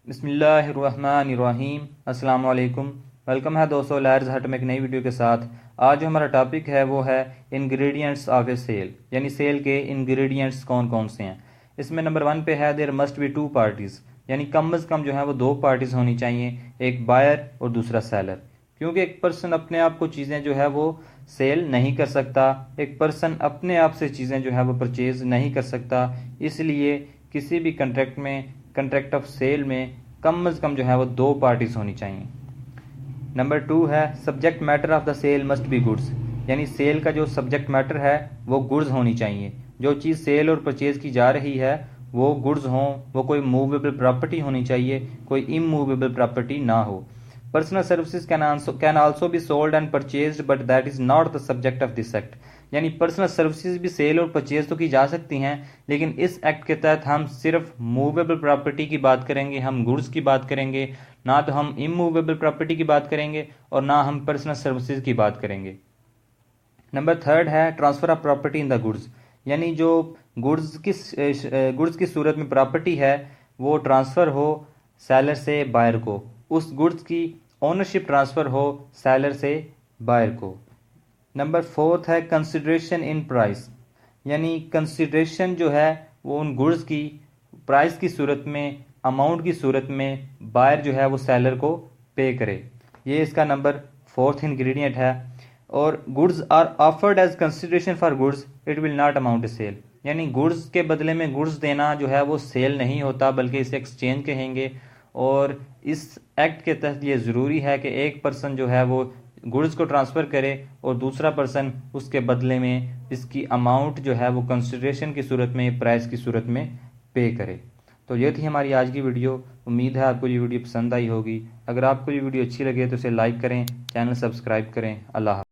बिस्मिल्लाहिर्रहमानिर्रहीम। अस्सलाम वालेकुम। वेलकम है दोस्तों लायर्स हट में एक नई वीडियो के साथ। आज जो हमारा टॉपिक है वो है इंग्रेडिएंट्स ऑफ ए सेल, यानी सेल के इंग्रेडिएंट्स कौन कौन से हैं। इसमें नंबर 1 पे है देयर मस्ट बी 2 पार्टीज़, यानी कम अज़ कम जो है वो 2 पार्टीज़ होनी चाहिए, एक बायर और दूसरा सेलर। क्योंकि एक पर्सन अपने आप को चीज़ें जो है वो सेल नहीं कर सकता, एक पर्सन अपने आप से चीज़ें जो है वो परचेज़ नहीं कर सकता। इसलिए किसी भी कंट्रैक्ट में, कंट्रैक्ट ऑफ सेल में कम अज़ कम जो है वो 2 पार्टीज़ होनी चाहिए। नंबर 2 है subject matter of the sale must be goods, यानी सेल का जो सब्जेक्ट मैटर है वो गुड्स होनी चाहिए। जो चीज़ सेल और परचेज़ की जा रही है वो गुड्स हों, वो कोई मूवेबल प्रॉपर्टी होनी चाहिए, कोई इमूवेबल प्रॉपर्टी ना हो। Personal services can also be sold and purchased but that is not the subject of this act, यानी पर्सनल सर्विसेज भी सेल और परचेज तो की जा सकती हैं, लेकिन इस एक्ट के तहत हम सिर्फ मूवेबल प्रॉपर्टी की बात करेंगे, हम गुड्स की बात करेंगे, ना तो हम इमूवेबल प्रॉपर्टी की बात करेंगे और ना हम पर्सनल सर्विसेज की बात करेंगे। नंबर 3 है transfer of property in the goods, यानी जो गुड्स की सूरत में प्रॉपर्टी है वो ट्रांसफ़र हो सेलर से बायर को, उस गुड्स की ओनरशिप ट्रांसफ़र हो सेलर से बायर को। नंबर 4 है कंसिडरेशन इन प्राइस, यानी कंसिडरेशन जो है वो उन गुड्स की प्राइस की सूरत में, अमाउंट की सूरत में बायर जो है वो सेलर को पे करे। ये इसका नंबर 4th इंग्रेडिएंट है। और goods are offered as consideration for goods it will not amount a sale, यानी गुड्स के बदले में गुड्स देना जो है वो सेल नहीं होता, बल्कि इसे एक्सचेंज कहेंगे। और इस एक्ट के तहत ये ज़रूरी है कि एक पर्सन जो है वो गुड्स को ट्रांसफ़र करे और दूसरा पर्सन उसके बदले में इसकी अमाउंट जो है वो कंसिडरेशन की सूरत में, प्राइस की सूरत में पे करे। तो ये थी हमारी आज की वीडियो। उम्मीद है आपको ये वीडियो पसंद आई होगी। अगर आपको ये वीडियो अच्छी लगे तो इसे लाइक करें, चैनल सब्सक्राइब करें। अल्लाह।